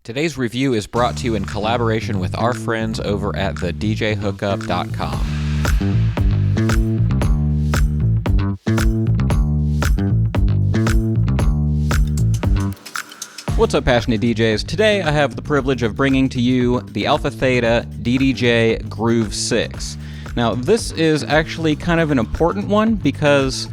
Today's review is brought to you in collaboration with our friends over at thedjhookup.com. What's up, passionate DJs? Today I have the privilege of bringing to you the AlphaTheta DDJ-GRV6. Now, this is actually kind of an important one because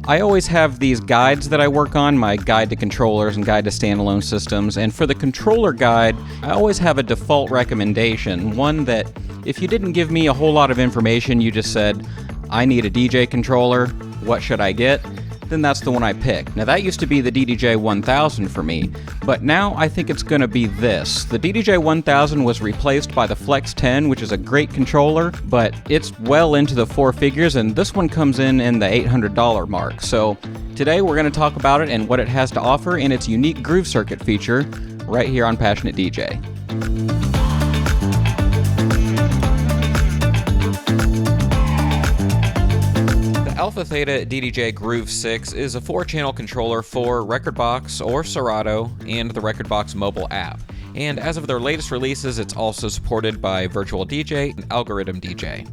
I always have these guides that I work on, my guide to controllers and guide to standalone systems, and for the controller guide, I always have a default recommendation, one that if you didn't give me a whole lot of information, you just said, I need a DJ controller, what should I get? Then that's the one I pick. Now that used to be the DDJ-3000 for me, but now I think it's gonna be this. The DDJ-3000 was replaced by the Flex 10, which is a great controller, but it's well into the four figures, and this one comes in the $800 mark. So today we're gonna talk about it and what it has to offer and its unique groove circuit feature right here on Passionate DJ. AlphaTheta DDJ-GRV6 is a 4-channel controller for rekordbox or Serato and the rekordbox mobile app. And as of their latest releases, it's also supported by Virtual DJ and Algoriddim DJ.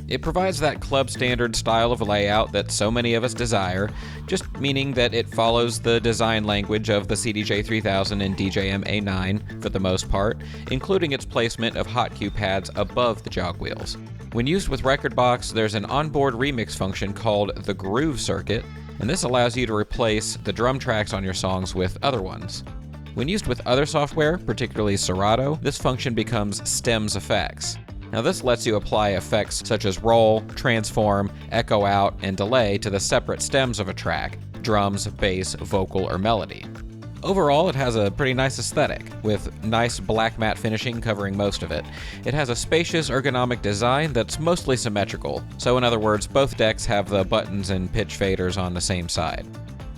It provides that club standard style of layout that so many of us desire, just meaning that it follows the design language of the CDJ-3000 and DJM-A9 for the most part, including its placement of hot cue pads above the jog wheels. When used with rekordbox, there's an onboard remix function called the Groove circuit, and this allows you to replace the drum tracks on your songs with other ones. When used with other software, particularly Serato, this function becomes Stems FX. Now this lets you apply effects such as roll, transform, echo out, and delay to the separate stems of a track, drums, bass, vocal, or melody. Overall, it has a pretty nice aesthetic, with nice black matte finishing covering most of it. It has a spacious, ergonomic design that's mostly symmetrical, so in other words, both decks have the buttons and pitch faders on the same side.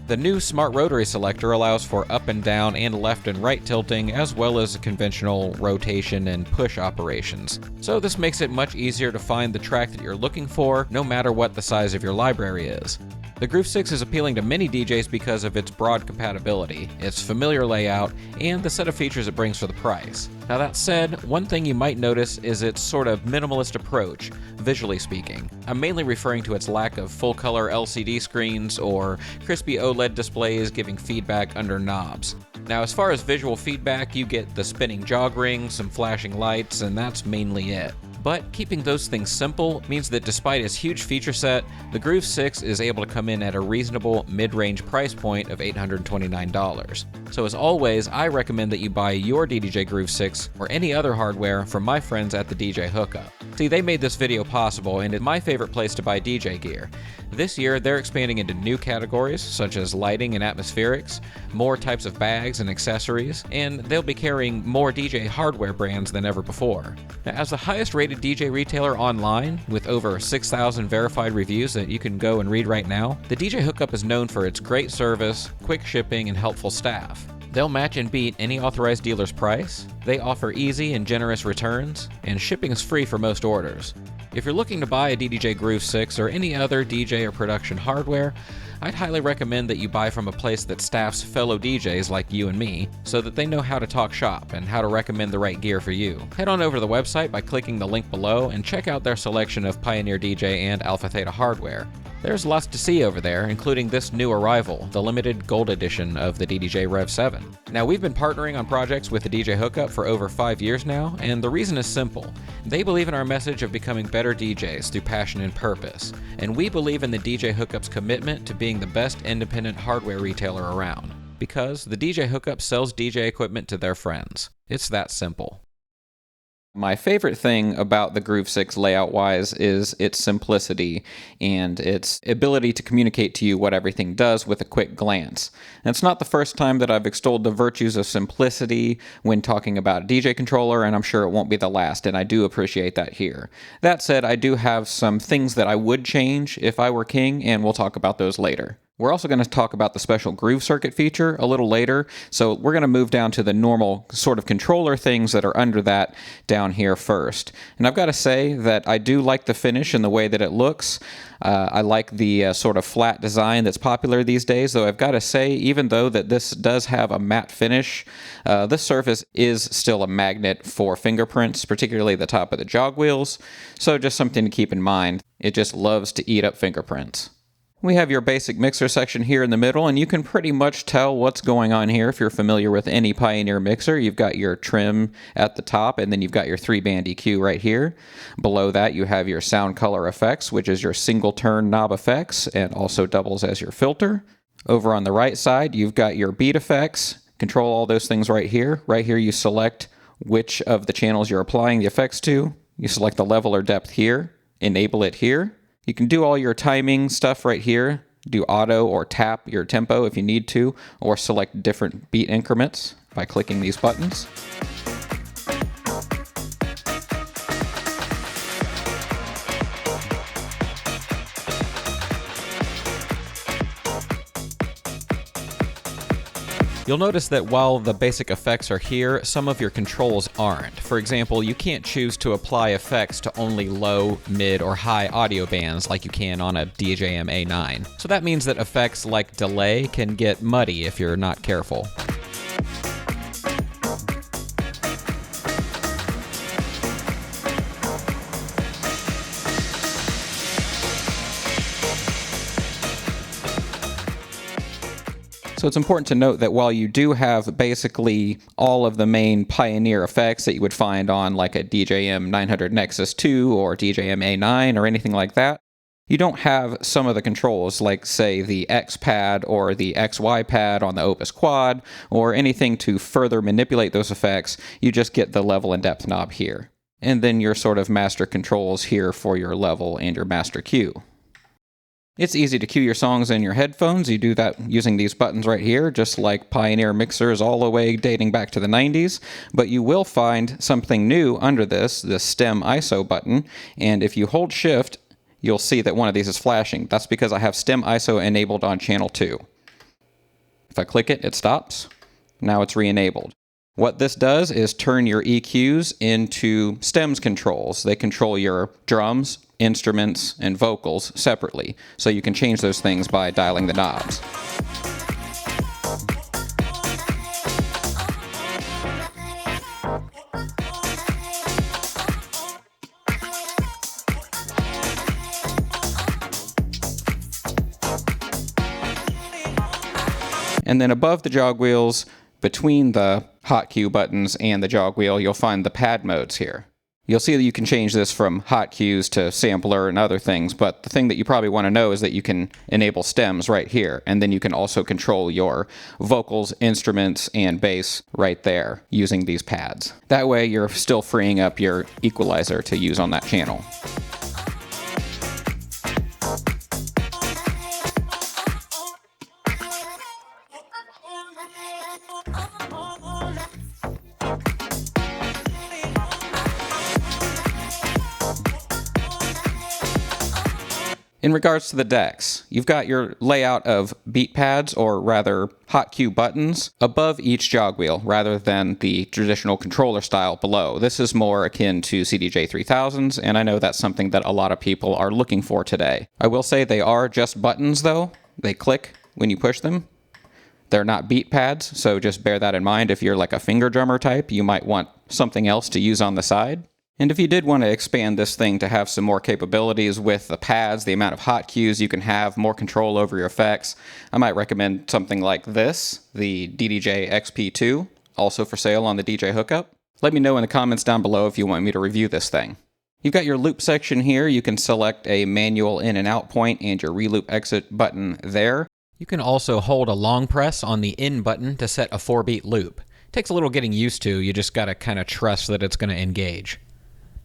The new Smart Rotary selector allows for up and down and left and right tilting, as well as conventional rotation and push operations. So this makes it much easier to find the track that you're looking for, no matter what the size of your library is. The GRV6 is appealing to many DJs because of its broad compatibility, its familiar layout, and the set of features it brings for the price. Now that said, one thing you might notice is its sort of minimalist approach, visually speaking. I'm mainly referring to its lack of full-color LCD screens or crispy OLED displays giving feedback under knobs. Now as far as visual feedback, you get the spinning jog rings, some flashing lights, and that's mainly it. But keeping those things simple means that despite its huge feature set, the GRV6 is able to come in at a reasonable mid-range price point of $829. So as always, I recommend that you buy your DDJ-GRV6 or any other hardware from my friends at the DJ Hookup. See, they made this video possible and it's my favorite place to buy DJ gear. This year, they're expanding into new categories such as lighting and atmospherics, more types of bags and accessories, and they'll be carrying more DJ hardware brands than ever before. Now, as the highest rated DJ retailer online, with over 6,000 verified reviews that you can go and read right now, the DJ Hookup is known for its great service, quick shipping, and helpful staff. They'll match and beat any authorized dealer's price, they offer easy and generous returns, and shipping is free for most orders. If you're looking to buy a DDJ-GRV6 or any other DJ or production hardware, I'd highly recommend that you buy from a place that staffs fellow DJs like you and me, so that they know how to talk shop and how to recommend the right gear for you. Head on over to the website by clicking the link below and check out their selection of Pioneer DJ and AlphaTheta hardware. There's lots to see over there, including this new arrival, the limited gold edition of the DDJ-REV7. Now, we've been partnering on projects with the DJ Hookup for over 5 years now, and the reason is simple. They believe in our message of becoming better DJs through passion and purpose, and we believe in the DJ Hookup's commitment to being the best independent hardware retailer around, because the DJ Hookup sells DJ equipment to their friends. It's that simple. My favorite thing about the GRV6 layout-wise is its simplicity and its ability to communicate to you what everything does with a quick glance. And it's not the first time that I've extolled the virtues of simplicity when talking about a DJ controller, and I'm sure it won't be the last, and I do appreciate that here. That said, I do have some things that I would change if I were king, and we'll talk about those later. We're also going to talk about the special groove circuit feature a little later, so we're going to move down to the normal sort of controller things that are under that down here first. And I've got to say that I do like the finish and the way that it looks. I like the sort of flat design that's popular these days, though I've got to say, even though that this does have a matte finish, this surface is still a magnet for fingerprints, particularly the top of the jog wheels, so just something to keep in mind. It just loves to eat up fingerprints. We have your basic mixer section here in the middle, and you can pretty much tell what's going on here if you're familiar with any Pioneer mixer. You've got your trim at the top, and then you've got your 3-band EQ right here. Below that, you have your sound color effects, which is your single turn knob effects, and also doubles as your filter. Over on the right side, you've got your beat effects. Control all those things right here. Right here, you select which of the channels you're applying the effects to. You select the level or depth here, enable it here. You can do all your timing stuff right here, do auto or tap your tempo if you need to, or select different beat increments by clicking these buttons. You'll notice that while the basic effects are here, some of your controls aren't. For example, you can't choose to apply effects to only low, mid, or high audio bands like you can on a DJM-A9. So that means that effects like delay can get muddy if you're not careful. So it's important to note that while you do have basically all of the main Pioneer effects that you would find on like a DJM-900 Nexus 2 or DJM-A9 or anything like that, you don't have some of the controls like, say, the X pad or the XY pad on the Opus Quad or anything to further manipulate those effects. You just get the level and depth knob here. And then your sort of master controls here for your level and your master cue. It's easy to cue your songs in your headphones. You do that using these buttons right here, just like Pioneer mixers all the way dating back to the 90s. But you will find something new under this Stem ISO button. And if you hold Shift, you'll see that one of these is flashing. That's because I have Stem ISO enabled on channel 2. If I click it, it stops. Now it's re-enabled. What this does is turn your EQs into stems controls. They control your drums, instruments, and vocals separately, so you can change those things by dialing the knobs. And then above the jog wheels, between the hot cue buttons and the jog wheel, you'll find the pad modes here. You'll see that you can change this from hot cues to sampler and other things, but the thing that you probably want to know is that you can enable stems right here, and then you can also control your vocals, instruments, and bass right there using these pads. That way you're still freeing up your equalizer to use on that channel. In regards to the decks, you've got your layout of beat pads, or rather hot cue buttons, above each jog wheel rather than the traditional controller style below. This is more akin to CDJ-3000s, and I know that's something that a lot of people are looking for today. I will say they are just buttons though. They click when you push them. They're not beat pads, so just bear that in mind. If you're like a finger drummer type, you might want something else to use on the side. And if you did want to expand this thing to have some more capabilities with the pads, the amount of hot cues you can have, more control over your effects, I might recommend something like this, the DDJ XP2, also for sale on the DJ Hookup. Let me know in the comments down below if you want me to review this thing. You've got your loop section here. You can select a manual in and out point and your reloop exit button there. You can also hold a long press on the in button to set a 4-beat loop. It takes a little getting used to. You just got to kind of trust that it's going to engage.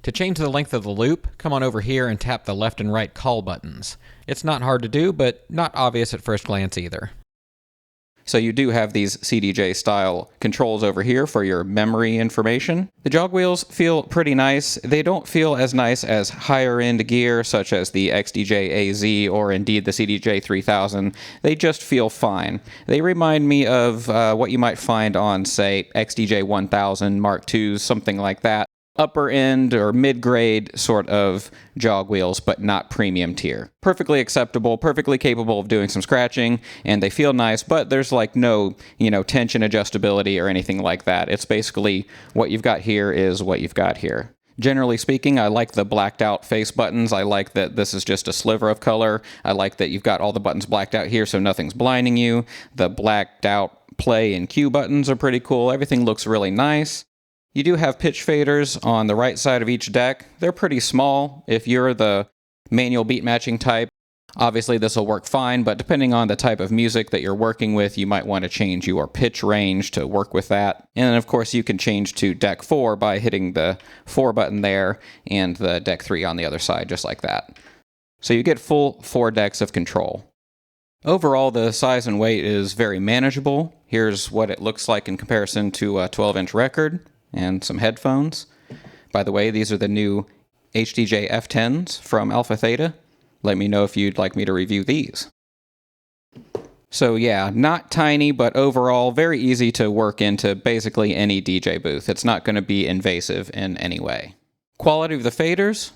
To change the length of the loop, come on over here and tap the left and right call buttons. It's not hard to do, but not obvious at first glance either. So you do have these CDJ style controls over here for your memory information. The jog wheels feel pretty nice. They don't feel as nice as higher end gear such as the XDJ-AZ or indeed the CDJ-3000. They just feel fine. They remind me of what you might find on, say, XDJ-1000 Mark IIs, something like that. Upper end or mid-grade sort of jog wheels, but not premium tier. Perfectly acceptable, perfectly capable of doing some scratching, and they feel nice, but there's like no, tension adjustability or anything like that. It's basically what you've got here is what you've got here. Generally speaking, I like the blacked out face buttons. I like that this is just a sliver of color. I like that you've got all the buttons blacked out here so nothing's blinding you. The blacked out play and cue buttons are pretty cool. Everything looks really nice. You do have pitch faders on the right side of each deck. They're pretty small. If you're the manual beat matching type, obviously this will work fine, but depending on the type of music that you're working with, you might want to change your pitch range to work with that. And then of course you can change to deck 4 by hitting the 4 button there and the deck 3 on the other side, just like that. So you get full 4 decks of control. Overall, the size and weight is very manageable. Here's what it looks like in comparison to a 12-inch record. And some headphones. By the way, these are the new HDJ F10s from AlphaTheta. Let me know if you'd like me to review these. So yeah, not tiny, but overall very easy to work into basically any DJ booth. It's not going to be invasive in any way. Quality of the faders,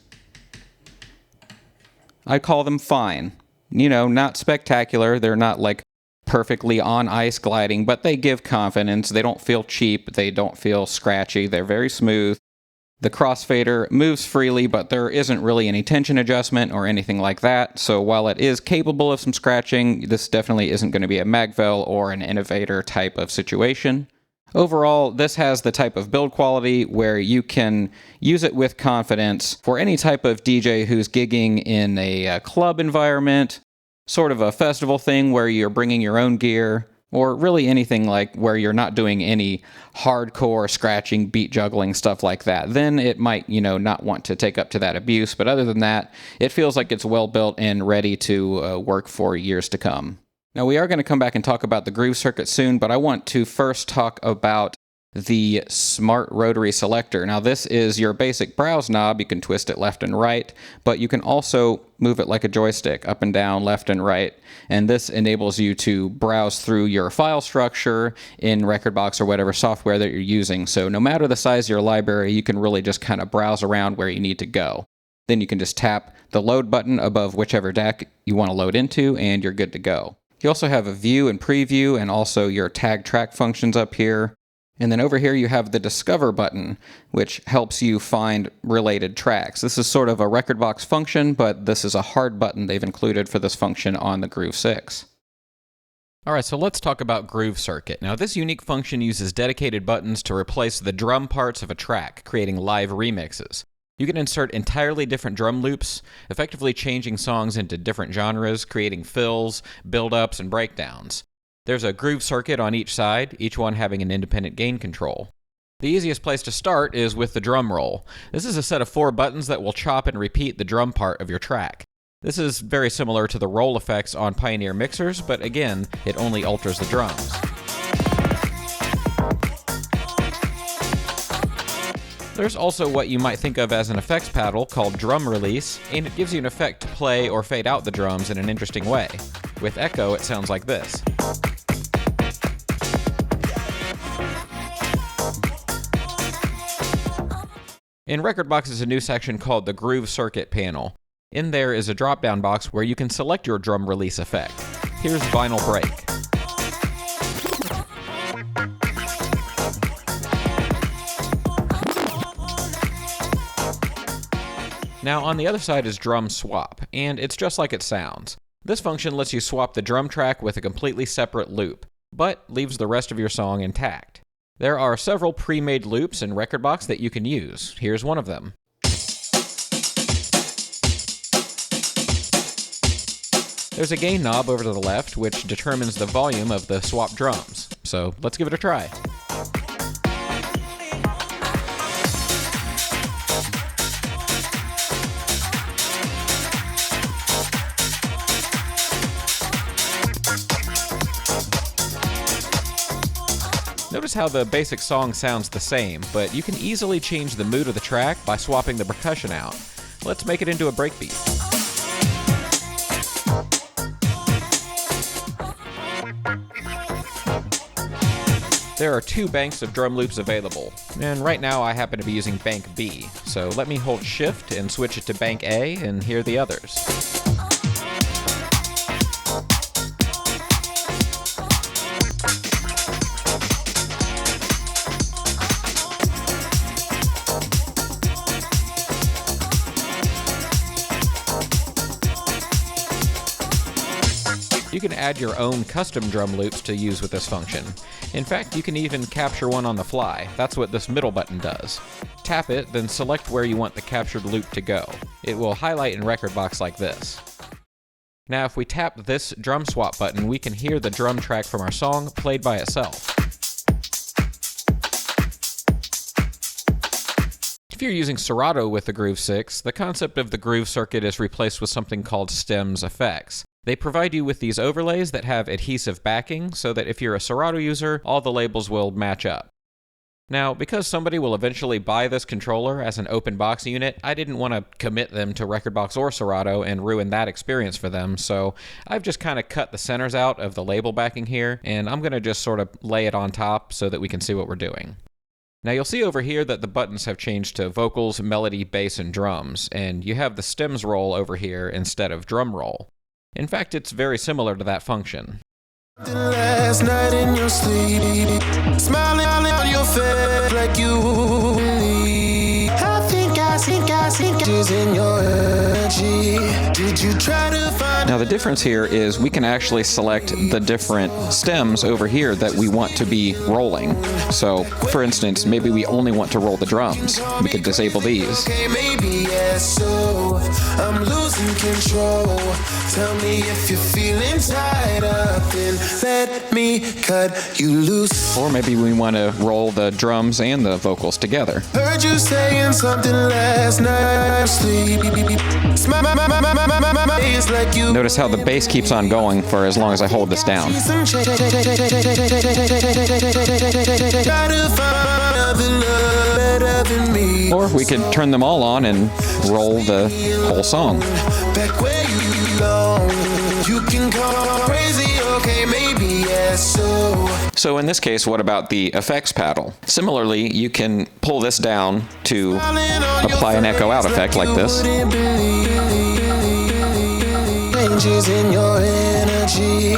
I call them fine. Not spectacular. They're not like perfectly on ice gliding, but they give confidence. They don't feel cheap. They don't feel scratchy. They're very smooth. The crossfader moves freely, but there isn't really any tension adjustment or anything like that. So while it is capable of some scratching, this definitely isn't going to be a Magvel or an Innovator type of situation. Overall, this has the type of build quality where you can use it with confidence for any type of DJ who's gigging in a club environment, sort of a festival thing where you're bringing your own gear, or really anything like where you're not doing any hardcore scratching, beat juggling, stuff like that. Then it might, not want to take up to that abuse. But other than that, it feels like it's well built and ready to work for years to come. Now we are going to come back and talk about the Groove circuit soon, but I want to first talk about the Smart Rotary Selector. Now this is your basic browse knob. You can twist it left and right, but you can also move it like a joystick, up and down, left and right, and this enables you to browse through your file structure in rekordbox or whatever software that you're using. So no matter the size of your library, you can really just kind of browse around where you need to go. Then you can just tap the load button above whichever deck you want to load into, and you're good to go. You also have a view and preview, and also your tag track functions up here. And then over here you have the Discover button, which helps you find related tracks. This is sort of a rekordbox function, but this is a hard button they've included for this function on the Groove 6. Alright, so let's talk about Groove Circuit. Now this unique function uses dedicated buttons to replace the drum parts of a track, creating live remixes. You can insert entirely different drum loops, effectively changing songs into different genres, creating fills, build-ups, and breakdowns. There's a groove circuit on each side, each one having an independent gain control. The easiest place to start is with the drum roll. This is a set of 4 buttons that will chop and repeat the drum part of your track. This is very similar to the roll effects on Pioneer mixers, but again, it only alters the drums. There's also what you might think of as an effects paddle called Drum Release, and it gives you an effect to play or fade out the drums in an interesting way. With echo, it sounds like this. In rekordbox is a new section called the Groove Circuit panel. In there is a drop-down box where you can select your drum release effect. Here's Vinyl Break. Now on the other side is Drum Swap, and it's just like it sounds. This function lets you swap the drum track with a completely separate loop, but leaves the rest of your song intact. There are several pre-made loops in rekordbox that you can use. Here's one of them. There's a gain knob over to the left, which determines the volume of the swap drums. So let's give it a try. Notice how the basic song sounds the same, but you can easily change the mood of the track by swapping the percussion out. Let's make it into a breakbeat. There are 2 banks of drum loops available, and right now I happen to be using bank B, so let me hold shift and switch it to bank A and hear the others. You can add your own custom drum loops to use with this function. In fact, you can even capture one on the fly. That's what this middle button does. Tap it, then select where you want the captured loop to go. It will highlight in rekordbox like this. Now if we tap this drum swap button, we can hear the drum track from our song played by itself. If you're using Serato with the Groove 6, the concept of the groove circuit is replaced with something called Stems FX. They provide you with these overlays that have adhesive backing so that if you're a Serato user, all the labels will match up. Now, because somebody will eventually buy this controller as an open box unit, I didn't want to commit them to rekordbox or Serato and ruin that experience for them, so I've just kind of cut the centers out of the label backing here, and I'm going to just sort of lay it on top so that we can see what we're doing. Now you'll see over here that the buttons have changed to vocals, melody, bass, and drums, and you have the stems roll over here instead of drum roll. In fact, it's very similar to that function. Last night in your sleep, smiling on your face like you believe. I think is in your energy. Did you try to find? Now the difference here is we can actually select the different stems over here that we want to be rolling. So, for instance, maybe we only want to roll the drums. We could disable these. Okay, maybe yes, so I'm losing control. Tell me if you're feeling tied up, then let me cut you loose. Or maybe we want to roll the drums and the vocals together. Heard you saying something last night. Sleep. Like you. Notice how the bass keeps on going for as long as I hold this down. Or we could turn them all on and roll the whole song. Back where you belong. You can call crazy, okay, maybe yes, So in this case, what about the effects paddle? Similarly, you can pull this down to apply an echo out effect like this.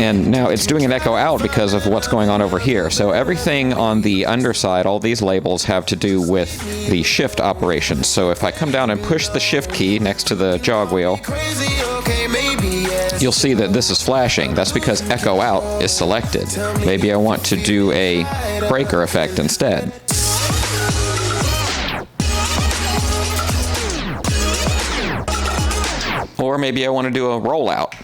And now it's doing an echo out because of what's going on over here. So everything on the underside, all these labels have to do with the shift operations. So if I come down and push the shift key next to the jog wheel, you'll see that this is flashing. That's because echo out is selected. Maybe I want to do a breaker effect instead. Or maybe I want to do a rollout.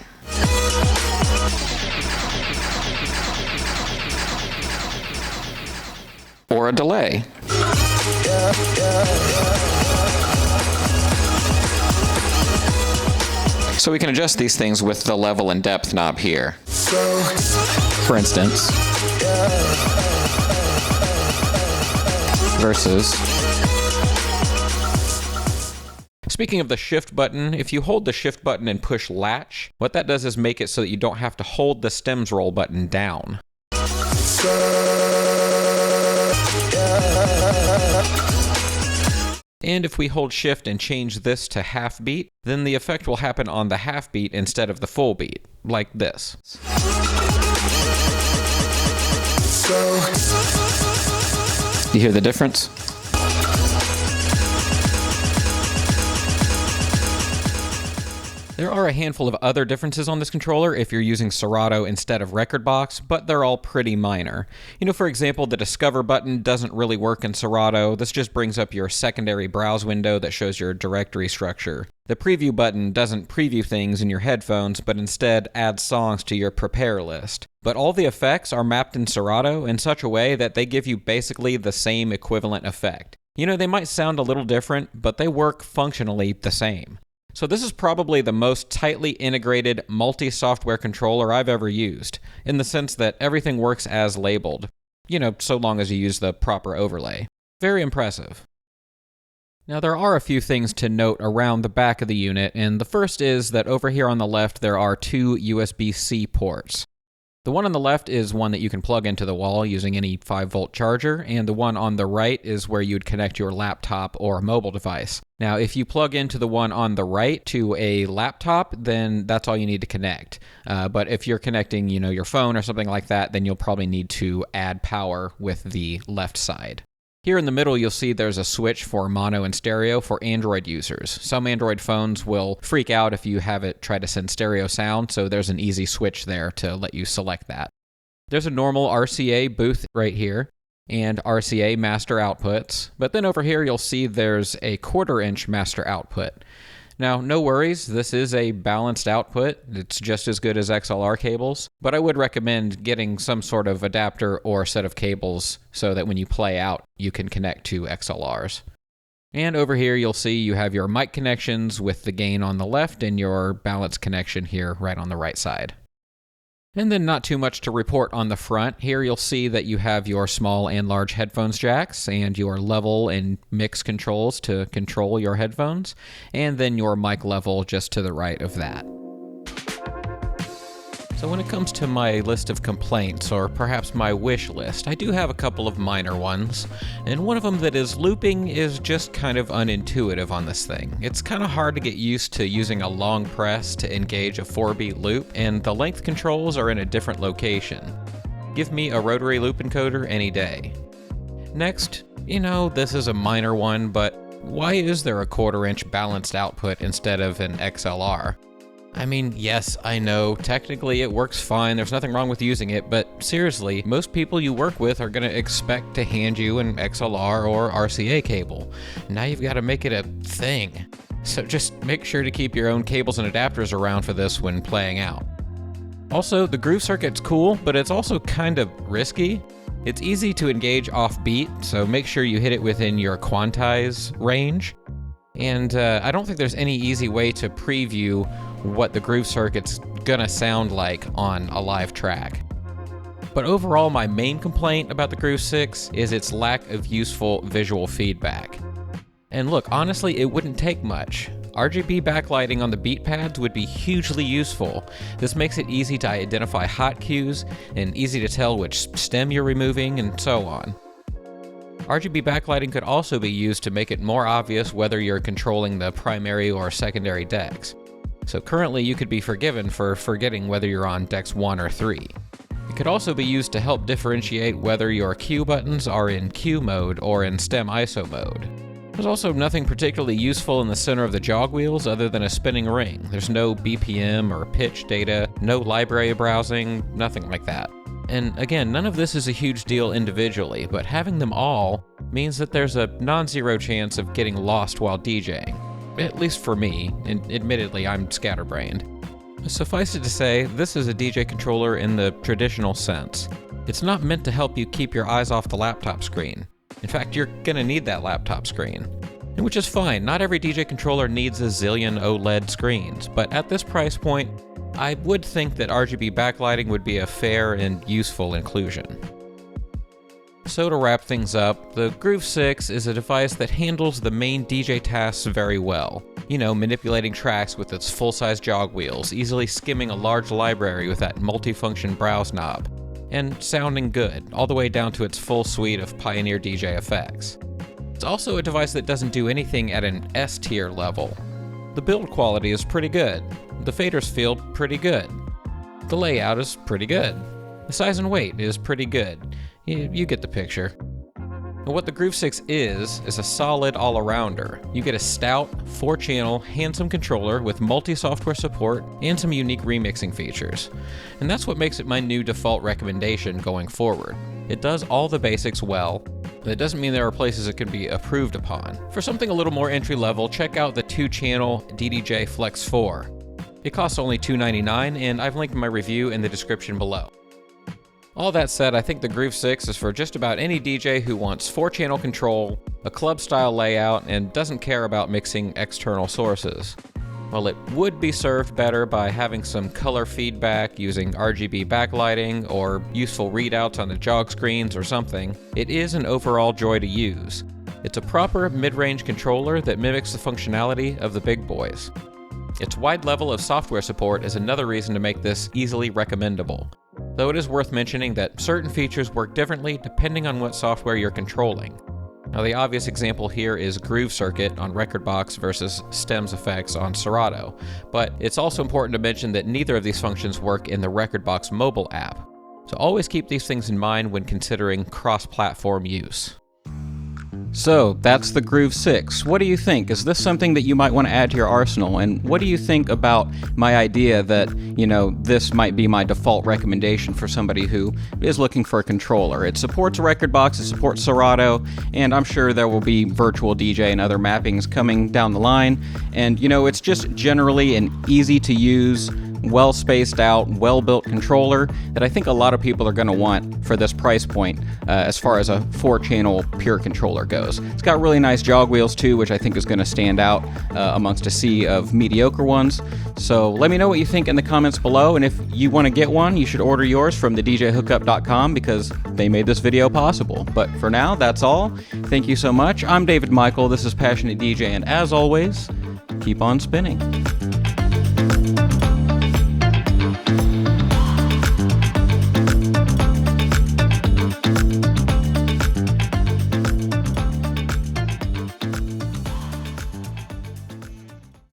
Or a delay. So we can adjust these things with the level and depth knob here. For instance, versus. Speaking of the shift button, if you hold the shift button and push latch, what that does is make it so that you don't have to hold the stems roll button down. And if we hold shift and change this to half beat, then the effect will happen on the half beat instead of the full beat, like this. You hear the difference? There are a handful of other differences on this controller if you're using Serato instead of rekordbox, but they're all pretty minor. You know, for example, the Discover button doesn't really work in Serato. This just brings up your secondary browse window that shows your directory structure. The Preview button doesn't preview things in your headphones, but instead adds songs to your Prepare list. But all the effects are mapped in Serato in such a way that they give you basically the same equivalent effect. You know, they might sound a little different, but they work functionally the same. So this is probably the most tightly integrated multi-software controller I've ever used, in the sense that everything works as labeled. so long as you use the proper overlay. Very impressive. Now there are a few things to note around the back of the unit, and the first is that over here on the left there are two USB-C ports. The one on the left is one that you can plug into the wall using any 5-volt charger, and the one on the right is where you'd connect your laptop or mobile device. Now, if you plug into the one on the right to a laptop, then that's all you need to connect. But if you're connecting, your phone or something like that, then you'll probably need to add power with the left side. Here in the middle, you'll see there's a switch for mono and stereo for Android users. Some Android phones will freak out if you have it try to send stereo sound, so there's an easy switch there to let you select that. There's a normal RCA booth right here, and RCA master outputs, but then over here you'll see there's a 1/4-inch master output. Now, no worries, this is a balanced output. It's just as good as XLR cables, but I would recommend getting some sort of adapter or set of cables so that when you play out, you can connect to XLRs. And over here, you'll see you have your mic connections with the gain on the left and your balance connection here right on the right side. And then not too much to report on the front. Here you'll see that you have your small and large headphones jacks and your level and mix controls to control your headphones, and then your mic level just to the right of that. So when it comes to my list of complaints, or perhaps my wish list, I do have a couple of minor ones, and one of them that is looping is just kind of unintuitive on this thing. It's kind of hard to get used to using a long press to engage a 4-beat loop, and the length controls are in a different location. Give me a rotary loop encoder any day. Next, this is a minor one, but why is there a 1/4-inch balanced output instead of an XLR? I mean, yes, I know, technically it works fine, there's nothing wrong with using it, but seriously, most people you work with are going to expect to hand you an XLR or RCA cable. Now you've got to make it a thing. So just make sure to keep your own cables and adapters around for this when playing out. Also, the groove circuit's cool, but it's also kind of risky. It's easy to engage off beat, so make sure you hit it within your quantize range. And I don't think there's any easy way to preview what the groove circuit's gonna sound like on a live track. But overall, my main complaint about the Groove 6 is its lack of useful visual feedback. And look, honestly, it wouldn't take much. RGB backlighting on the beat pads would be hugely useful. This makes it easy to identify hot cues and easy to tell which stem you're removing and so on. RGB backlighting could also be used to make it more obvious whether you're controlling the primary or secondary decks. So currently you could be forgiven for forgetting whether you're on decks 1 or 3. It could also be used to help differentiate whether your cue buttons are in cue mode or in stem ISO mode. There's also nothing particularly useful in the center of the jog wheels other than a spinning ring. There's no BPM or pitch data, no library browsing, nothing like that. And again, none of this is a huge deal individually, but having them all means that there's a non-zero chance of getting lost while DJing. At least for me, and admittedly I'm scatterbrained. Suffice it to say, this is a DJ controller in the traditional sense. It's not meant to help you keep your eyes off the laptop screen. In fact, you're gonna need that laptop screen. And which is fine, not every DJ controller needs a zillion OLED screens, but at this price point, I would think that RGB backlighting would be a fair and useful inclusion. So to wrap things up, the Groove 6 is a device that handles the main DJ tasks very well. Manipulating tracks with its full-size jog wheels, easily skimming a large library with that multifunction browse knob, and sounding good, all the way down to its full suite of Pioneer DJ effects. It's also a device that doesn't do anything at an S-tier level. The build quality is pretty good, the faders feel pretty good, the layout is pretty good, the size and weight is pretty good. You get the picture. And what the Groove 6 is a solid all-arounder. You get a stout, 4-channel, handsome controller with multi-software support and some unique remixing features. And that's what makes it my new default recommendation going forward. It does all the basics well, but it doesn't mean there are places it can be improved upon. For something a little more entry-level, check out the 2-channel DDJ Flex 4. It costs only $299, and I've linked my review in the description below. All that said, I think the Groove 6 is for just about any DJ who wants 4-channel control, a club-style layout, and doesn't care about mixing external sources. While it would be served better by having some color feedback using RGB backlighting or useful readouts on the jog screens or something, it is an overall joy to use. It's a proper mid-range controller that mimics the functionality of the big boys. Its wide level of software support is another reason to make this easily recommendable, though it is worth mentioning that certain features work differently depending on what software you're controlling. Now, the obvious example here is Groove Circuit on rekordbox versus Stems FX on Serato, but it's also important to mention that neither of these functions work in the rekordbox mobile app. So always keep these things in mind when considering cross-platform use. So, that's the Groove 6. What do you think? Is this something that you might want to add to your arsenal? And what do you think about my idea that, this might be my default recommendation for somebody who is looking for a controller? It supports rekordbox, it supports Serato, and I'm sure there will be virtual DJ and other mappings coming down the line. And, it's just generally an easy-to-use, well-spaced out, well-built controller that I think a lot of people are going to want for this price point as far as a 4-channel pure controller goes. It's got really nice jog wheels too, which I think is going to stand out amongst a sea of mediocre ones. So let me know what you think in the comments below, and if you want to get one, you should order yours from thedjhookup.com because they made this video possible. But for now, that's all. Thank you so much. I'm David Michael. This is Passionate DJ, and as always, keep on spinning.